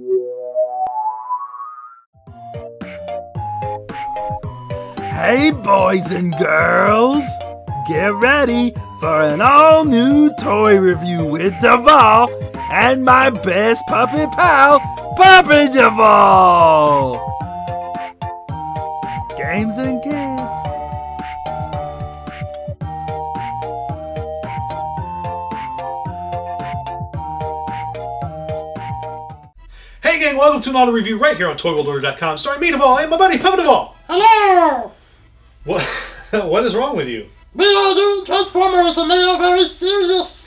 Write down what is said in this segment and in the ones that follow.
Hey boys and girls, get ready for an all-new toy review with Devall and my best puppet pal, Puppet Devall! Games and kids. Hey gang, welcome to an auto review right here on ToyWorldOrder.com, starring me, Devall, and my buddy, Puppet Devall. Hello! What is wrong with you? We are doing Transformers and they are very serious.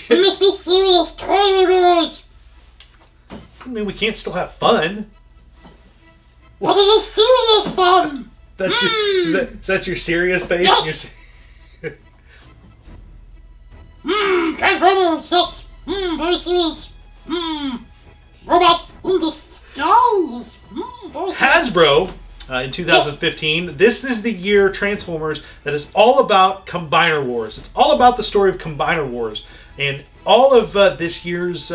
We must be serious toy reviewers. I mean, we can't still have fun. But it is serious fun. Is that your serious face? Yes. Transformers, yes. Very serious. Robots in the skies. Very serious. Hasbro, in 2015, this is the year Transformers that is all about Combiner Wars. It's all about the story of Combiner Wars. And all of this year's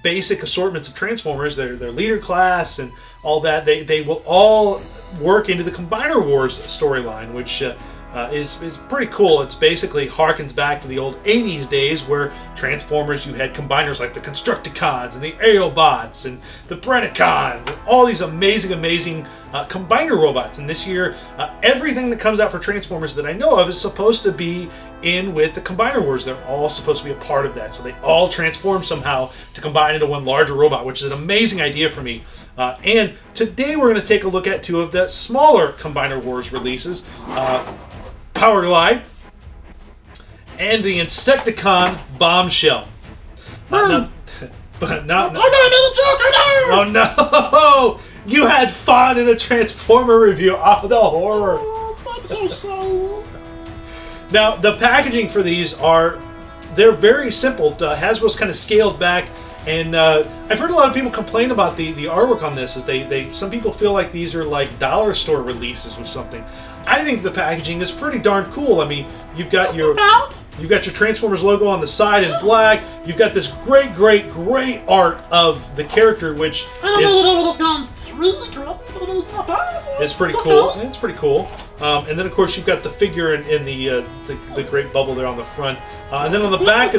basic assortments of Transformers, their leader class and all that, they will all work into the Combiner Wars storyline, which is pretty cool. It's basically harkens back to the old 80s days where Transformers, you had combiners like the Insecticons and the Autobots and the Predacons and all these amazing combiner robots. And this year, everything that comes out for Transformers that I know of is supposed to be in with the Combiner Wars. They're all supposed to be a part of that. So they all transform somehow to combine into one larger robot, which is an amazing idea for me. And today we're going to take a look at two of the smaller Combiner Wars releases. Powerglide and the Insecticon Bombshell. Oh no! You had fun in a Transformer review. Oh, the horror! I'm so sorry. Now the packaging for these they're very simple. Hasbro's kind of scaled back, and I've heard a lot of people complain about the artwork on this. Some people feel like these are like dollar store releases or something. I think the packaging is pretty darn cool. I mean, you've got your Transformers logo on the side in black. You've got this great art of the character, which is pretty cool. It's pretty cool. And then of course you've got the figure in the great bubble there on the front. And then on the back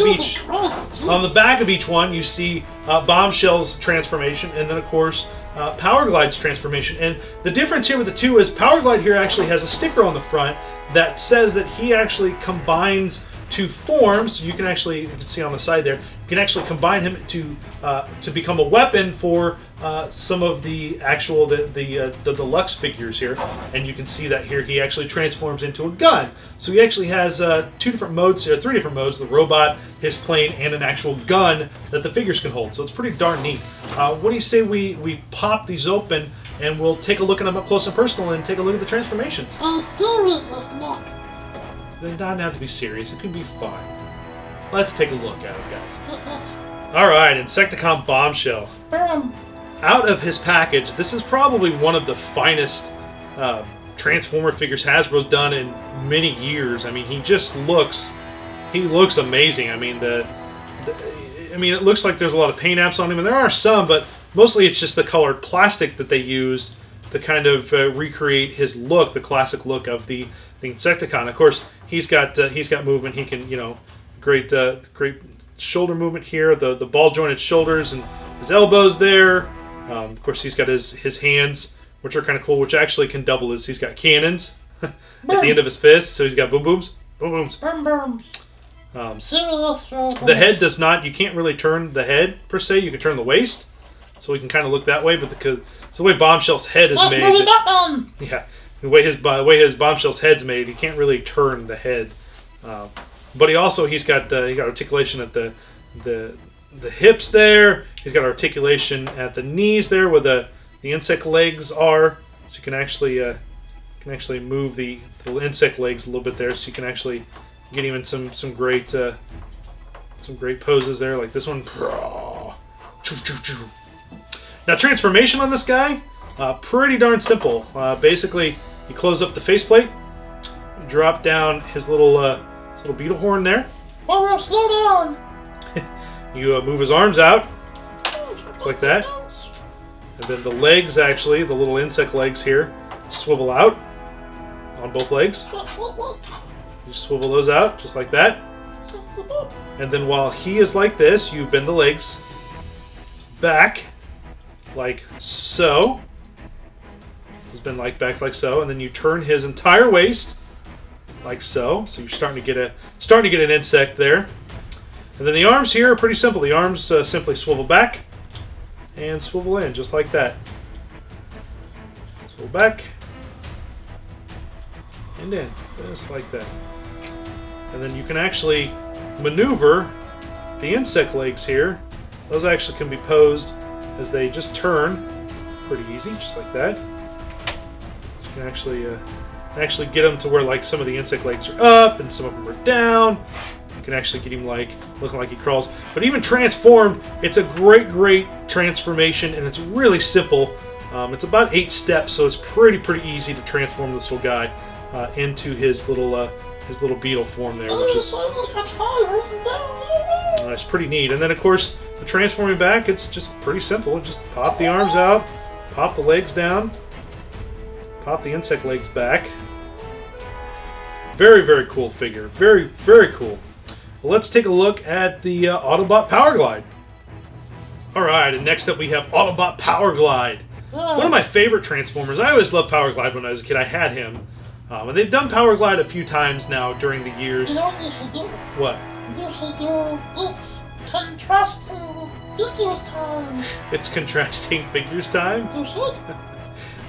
of each one you see Bombshell's transformation, and then of course Powerglide's transformation. And the difference here with the two is Powerglide here actually has a sticker on the front that says that he actually combines two forms. You can see on the side there, you can actually combine him to become a weapon for some of the actual the deluxe figures here. And you can see that here he actually transforms into a gun. So he actually has three different modes: the robot, his plane, and an actual gun that the figures can hold. So it's pretty darn neat. What do you say we pop these open and we'll take a look at them up close and personal and take a look at the transformations? Serious look. They don't have to be serious. It can be fun. Let's take a look at it, guys. Yes. All right, Insecticon Bombshell. Out of his package, this is probably one of the finest Transformer figures Hasbro's done in many years. I mean, he looks amazing. I mean, it looks like there's a lot of paint apps on him, and there are some, but mostly it's just the colored plastic that they used to kind of recreate his look, the classic look of the Insecticon. Of course, he's got movement. He can, great shoulder movement here. The ball jointed shoulders and his elbows there. Of course, he's got his hands, which are kind of cool, which actually can double as he's got cannons at the end of his fists. So he's got boom booms. The head does not. You can't really turn the head per se. You can turn the waist, so we can kind of look that way. But it's the way Bombshell's head is made. Yeah. The way his Bombshell's head's made, you can't really turn the head. But he's got articulation at the hips there. He's got articulation at the knees there, where the insect legs are. So you can actually move the insect legs a little bit there. So you can actually get him in some great poses there, like this one. Now, transformation on this guy, pretty darn simple. Basically, you close up the faceplate, drop down his little beetle horn there. Oh, slow down. You move his arms out, just like that. And then the legs, actually, the little insect legs here, swivel out on both legs. You swivel those out just like that. And then while he is like this, you bend the legs back like so. He's been like back like so, and then you turn his entire waist like so. So you're starting to get an insect there. And then the arms here are pretty simple. The arms simply swivel back and swivel in just like that. Swivel back and in just like that. And then you can actually maneuver the insect legs here. Those actually can be posed as they just turn pretty easy, just like that. So you can actually get them to where like some of the insect legs are up and some of them are down. You can actually get him like looking like he crawls. But even transformed, it's a great transformation, and it's really simple. It's about 8 steps, so it's pretty easy to transform this little guy into his little beetle form there, which is it's pretty neat. And then of course the transforming back, it's just pretty simple. Just pop the arms out, pop the legs down, pop the insect legs back. Very cool figure. Very cool. Well, let's take a look at the Autobot Powerglide. Alright, and next up we have Autobot Powerglide. One of my favorite Transformers. I always loved Powerglide when I was a kid. I had him. And they've done Powerglide a few times now during the years. You know what you should do? What? You should do It's Contrasting Figures Time. It's Contrasting Figures time? You should.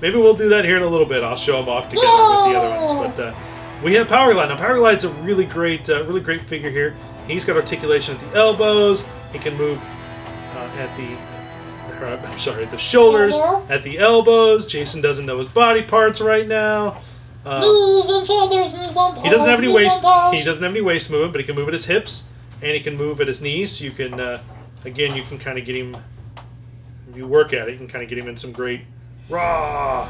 Maybe we'll do that here in a little bit. I'll show them off together with the other ones. But we have Powerglide. Now, Powerglide's a really great figure here. He's got articulation at the elbows. He can move at the shoulders, at the elbows. Jason doesn't know his body parts right now. Knees and shoulders, knees and he doesn't have any waist. toes. He doesn't have any waist movement, but he can move at his hips and he can move at his knees. So you can, again, you can kind of get him. If you work at it, you can kind of get him in some great raw.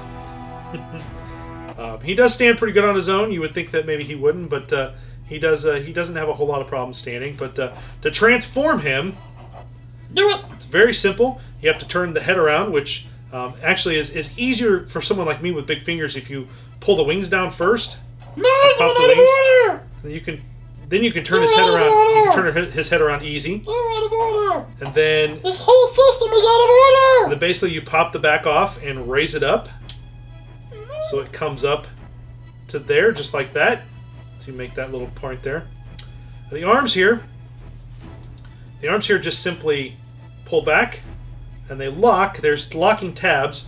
He does stand pretty good on his own. You would think that maybe he wouldn't, but he does. He doesn't have a whole lot of problems standing. But to transform him, Do it. it's very simple. You have to turn the head around, which actually is easier for someone like me with big fingers if you pull the wings down first. No, Pop the you're wings. out of order. Then you can turn his head around. You can turn his head around easy, You're out of order. and then This whole system is out of order. basically you pop the back off and raise it up, so it comes up to there just like that. So you make that little point there. The arms here just simply pull back, and they lock. There's locking tabs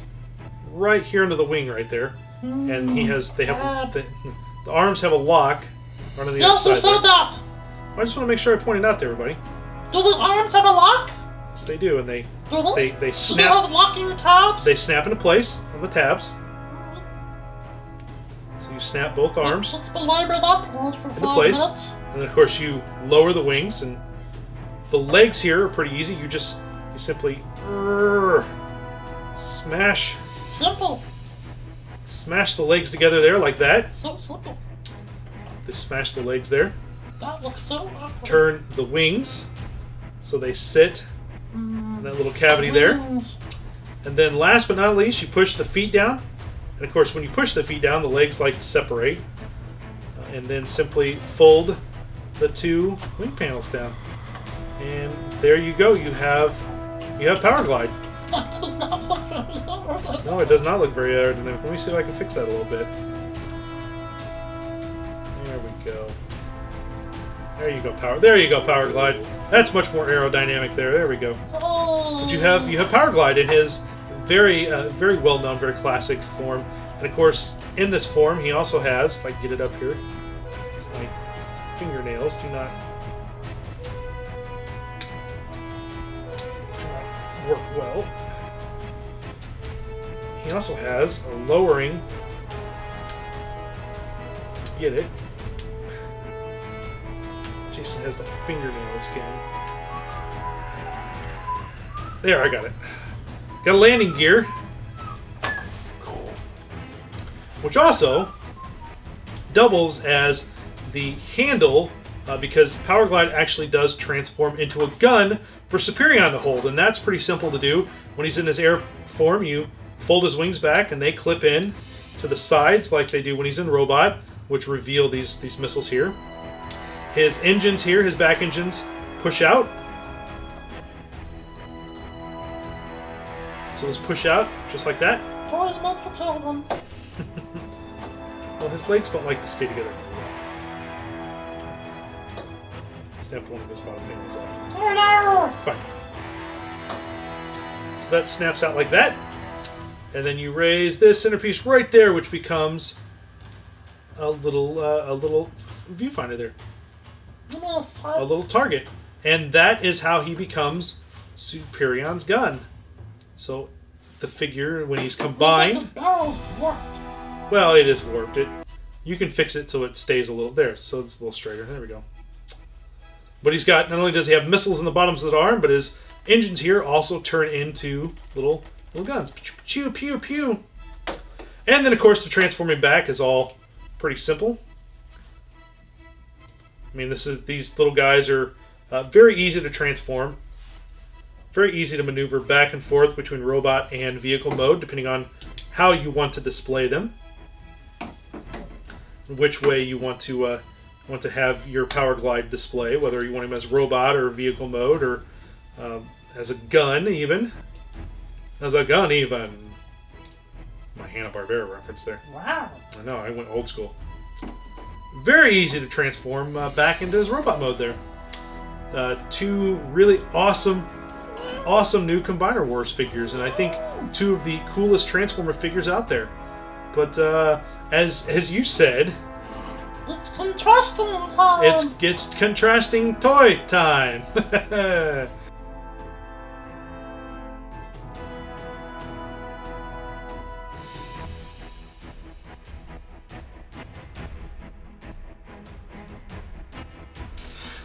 right here under the wing right there, and the arms have a lock right on the Yes, other you side said there. that. I just want to make sure I pointed out to everybody. Do the arms have a lock? Yes, they do, and they Do they? they Do they snap. have locking tabs? They snap into place on the tabs. So you snap both arms Let's belabor that point for into 5 place, minutes. and then of course you lower the wings, and the legs here are pretty easy. You simply smash the legs together there like that. So simple. They smash the legs there. That looks so awkward. Turn the wings so they sit in that little cavity there. Wings. And then last but not least, you push the feet down. And of course, when you push the feet down, the legs like to separate. And then simply fold the 2 wing panels down. And there you go. You have Powerglide. That does not look very hard. No, it does not look very aerodynamic. Let me see if I can fix that a little bit. There we go. There you go, Powerglide. That's much more aerodynamic there. There we go. But you have Powerglide in his very well-known, very classic form. And of course, in this form, he also has, if I can get it up here, my fingernails do not work well. He also has a lowering. Get it? Jason has the fingernails again. There, I got it. Got a landing gear, which also doubles as the handle because Powerglide actually does transform into a gun for Superion to hold, and that's pretty simple to do. When he's in his air form, you fold his wings back, and they clip in to the sides like they do when he's in Robot, which reveal these missiles here. His engines here, his back engines, push out. So those push out, just like that. Toys meant for children. Well, his legs don't like to stay together. Snapped one of his bottom panels off. Oh no! Fine. So that snaps out like that. And then you raise this centerpiece right there, which becomes a little viewfinder there. Yes, A little target. And that is how he becomes Superion's gun. So the figure, when he's combined... Well, it is warped. You can fix it so it stays a little there, so it's a little straighter. There we go. But he's got, not only does he have missiles in the bottoms of his arm, but his engines here also turn into little guns. Pew, pew, pew. And then, of course, to transform him back is all pretty simple. I mean, these little guys are very easy to transform. Very easy to maneuver back and forth between robot and vehicle mode, depending on how you want to display them. Which way you want to have your Powerglide display, whether you want him as robot or vehicle mode, or as a gun even. As a gun even. My Hanna-Barbera reference there. Wow. I know, I went old school. Very easy to transform back into his robot mode there. Two really awesome new Combiner Wars figures, and I think two of the coolest Transformer figures out there. But as you said, it's contrasting time. It's contrasting toy time.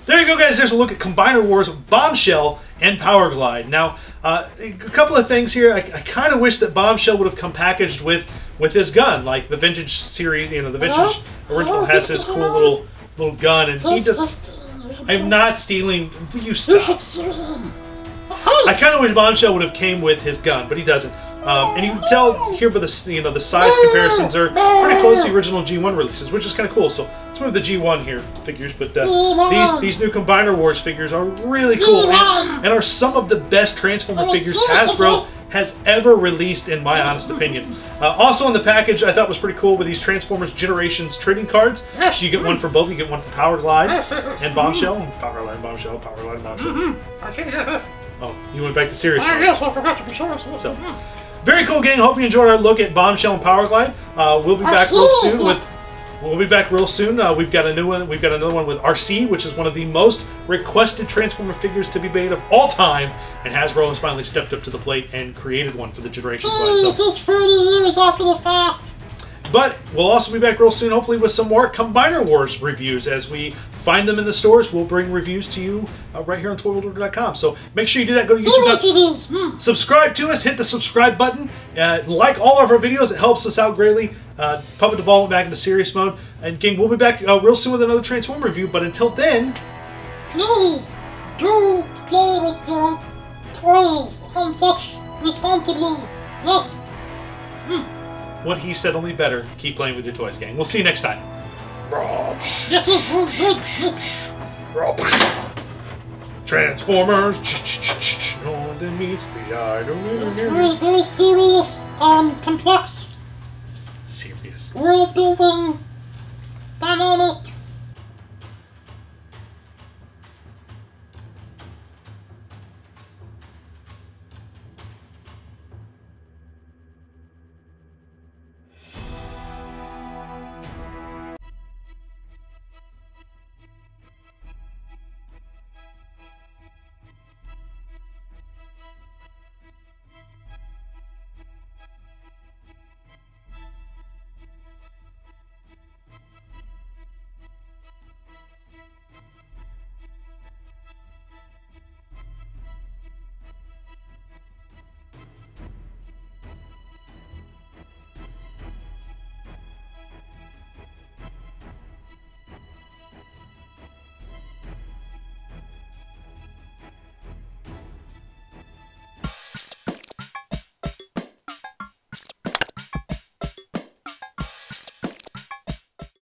There you go, guys. There's a look at Combiner Wars, Bombshell, and Powerglide. Now, a couple of things here. I kind of wish that Bombshell would have come packaged with his gun, like the vintage series. You know, the vintage original has his cool little gun, and he just. I'm not stealing. You stop. I kind of wish Bombshell would have came with his gun, but he doesn't. And you can tell here by the size comparisons are pretty close to the original G1 releases, which is kind of cool. So let's move the G1 here figures, but these new Combiner Wars figures are really cool and are some of the best Transformer figures Hasbro has ever released, in my honest opinion. Also in the package, I thought was pretty cool with these Transformers Generations trading cards. So you get one for both. You get one for Powerglide and Bombshell. Powerglide and Bombshell. Powerglide and Bombshell. Oh, you went back to serious mode. Yes, I forgot to be serious. So, very cool, gang. Hope you enjoyed our look at Bombshell and Powerglide. We'll be back real soon with. We'll be back real soon. We've got a new one. We've got another one with RC, which is one of the most requested Transformer figures to be made of all time. And Hasbro has finally stepped up to the plate and created one for the Generations line. So. It is 40 years after the fact. But we'll also be back real soon, hopefully with some more Combiner Wars reviews. As we find them in the stores, we'll bring reviews to you right here on ToyWorldOrder.com. So make sure you do that. Go to YouTube. Subscribe to us. Hit the subscribe button. Like all of our videos. It helps us out greatly. Puppet Devall went back into serious mode. And gang, we'll be back real soon with another Transformer review. But until then, please do play with your toys and such responsibly. Yes. what he said, only better. Keep playing with your toys, gang. We'll see you next time. Transformers. No one that meets the eye. Very, very serious and complex. Serious. World building, dynamic,